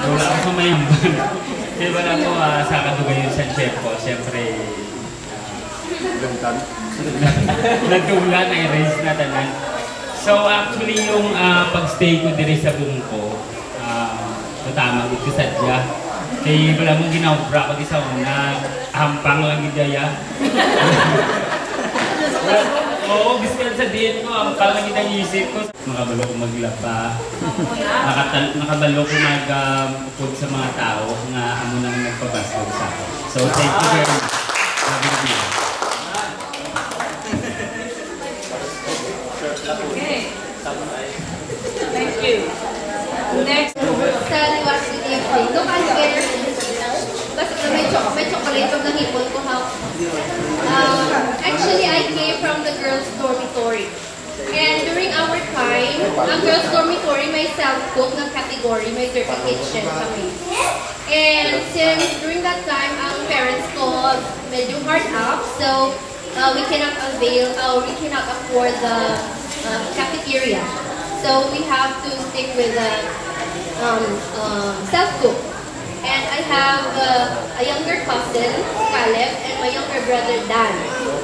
wala ako sa mayamban. Kaya wala ko sa kadugayon sa chef ko. Siyempre, nagtulan na i-raise na tanan. So actually yung pag-stay ko diri sa bungko, tama ito sadya. Kaya wala mong ginawbra ko di sa una, hampang lang gidaya. Oo, biskan sa diet ko, hampang lang gidang isip ko. Nakabalo ko maglaba, nakabalo ko mag-food sa mga tao nga amo nang nagpabasok sa ako. So thank you very much. Okay. Thank you. Next. Sa Liwas City of Ito, kasi may chocolate pag nahipon ko ha. Actually, I came from the girls' dormitory. And during our time, ang girls' dormitory may self-cook ng category, may dirty kitchen kami. And since during that time, ang parents ko medyo hard up, so we cannot afford the cafeteria. So we have to stick with the self-cook. And I have a younger cousin, Caleb, and my younger brother, Dan.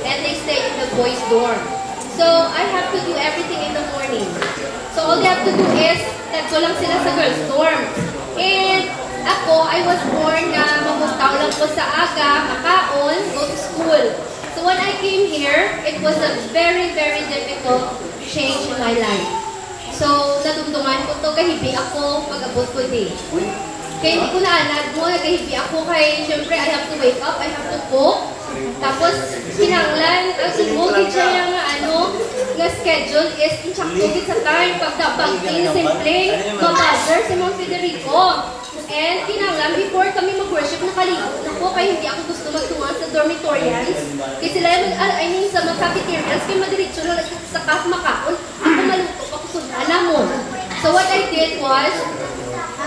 And they stay in the boys' dorm. So I have to do everything in the morning. So all they have to do is, nagko lang sila sa girls' dorm. And ako, I was born na mamuntaw lang ko sa aga, makaon, go to school. So when I came here, it was a very, very difficult change in my life. So, natungtungan ko to, kahibi ako pag-abot ko din. Kaya hindi ko naanad mo, nagkahibi ako kay, syempre, I have to wake up, I have to cook. Tapos, kinanglan, ang sumugit siya yung nga schedule is inchaktugit sa time, pagdapagting, simpleng, mabazzer si Ma'am Federico. And kinanglan, before kami mag-worship, nakaligot na ko, kaya hindi ako gusto magtungan sa dormitorians. Kasi sila yung, sa mga cafeterians, kaya madiritso na sa kaf makaon, ako maluto ako sundan mo. So what I did was,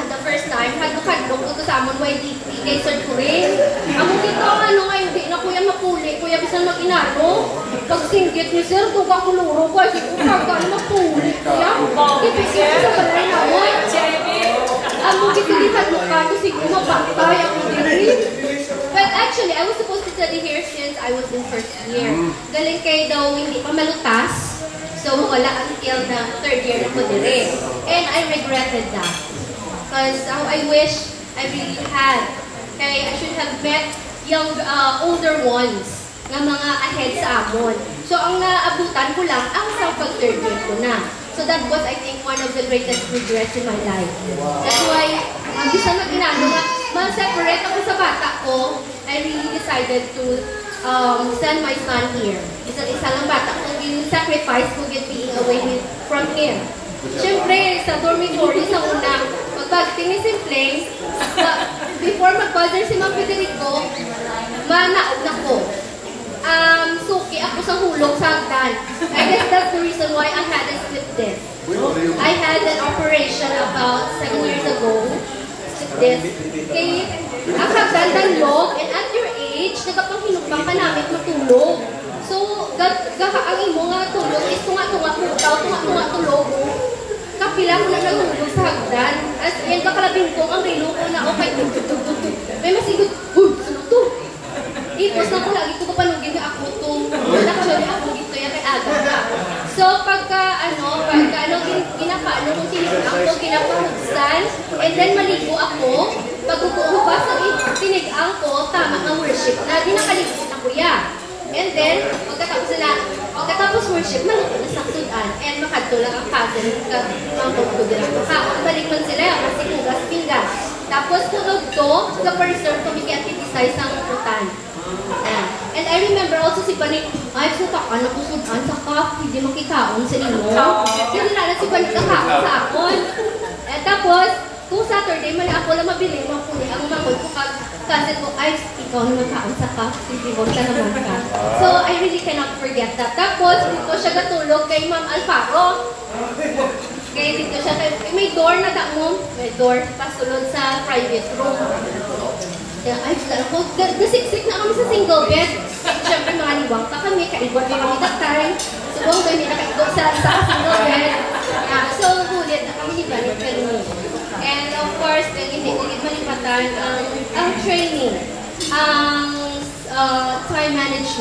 the first time, hadlok-hadlok ko sa amon YDP kay Sir Turing. Amo dito ngayon, hindi na kuya mapuli, kuya bisan mag-inano. Pag singgit ni Sir, tuga kuluro ko, kasi kung kagaan mapuli. Kaya, ipisip ko sa balay na mo. Amo dito di hadlok ka, kasi kung mapantay ako dito. But actually, I was supposed to study here since I was in first year. Galing kayo daw, hindi pa malutas. So, wala until na third year ako dire. And I regretted that. Because I wish I really had. Okay, I should have met older ones nga mga ahead sa amon. So, ang naabutan ko lang, ang sa pag-third year ko na. So, that was, I think, one of the greatest regrets in my life. That's why, ang bisa na ginano nga, ma-separate ako sa bata ko, I really decided to send my son here. Isa lang bata ko, yung sacrifice ko get being away from him. Siyempre, sa dormitory, sa una, pagpagting ni Simpleng, before mag-buzzer si Ma'am Federico, manaog na ko. Suki ako sa hulog sa hagdan. I guess that's the reason why I had a slip disc. I had an operation about 7 years ago. Slip disc. Okay, ang hagdan danlog, and at your age, nagapanghinupang ka namin matulog. So, ang imo nga tulog is tunga-tunga putaw, tunga-tunga tulog. Kapila ko na nahulog sa hagdan. As in, kakalabing ko, ang rilo ko na, okay, may masigod, sunod to. Ipos na ko lagi ko panugin na ako itong, actually ako dito yan kay Aga. So, ginapaano kung tinig ako, ginapahugsan, and then maligo ako, pagkukuhubas ang tinigang ko, tama ng worship na, di nakaligo na kuya. And then, pagkatapos worship, maluto na sa sudan, and makadto lang ang cousin, mangkog ko din ang balik man sila, kasi kugas, pinggan. Tapos, tulog to, the person kumiki-activitize ang utan. And I remember also si Panik, ay, sutakan ako sudan sa kap, hindi makikaon sa inyo. Kasi nila si Panik kakaon sa akon. And tapos, kung Saturday, mali ako lang mabili, mapuli ang makod ko kasi ko, ay, ikaw naman kaon sa kap, hindi ko siya naman ka. So, I really cannot forget that. Tapos, dito siya gatulog kay Ma'am Alfaro. Kaya dito siya, may door na mo, may door, pasulod sa private room. Ay, nasiksik na kami sa single bed. Siyempre, mga liwang pa kami, kaibon pa kami that time. So, kung kami nakaibon sa single bed. So, ulit na kami ni Banit Kalini. And of course, hindi ko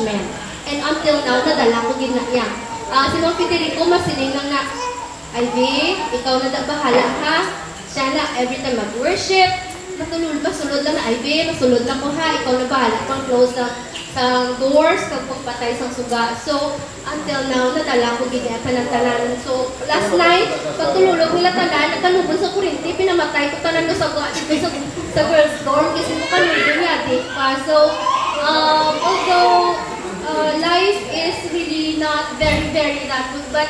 punishment. And until now, nadala ko gina niya. Si Mang Federico, masiling lang na, Ivy, ikaw na bahala ha. Siya na, every time mag-worship, masulod lang na, Ivy, masulod lang ko ha. Ikaw na bahala pang close sa doors, kag pagpatay sa suga. So, until now, nadala ko gina tanan-tanan. So, last night, pagtululog nila tanan, nagkalubon sa kurinti, pinamatay ko tanan sa girls' dorm kasi mo kanulog niya, di pa. So, although life is really not very that good, but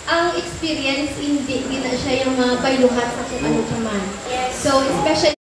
ang experience, hindi na siya yung bayluhan sa kung ano man. So, especially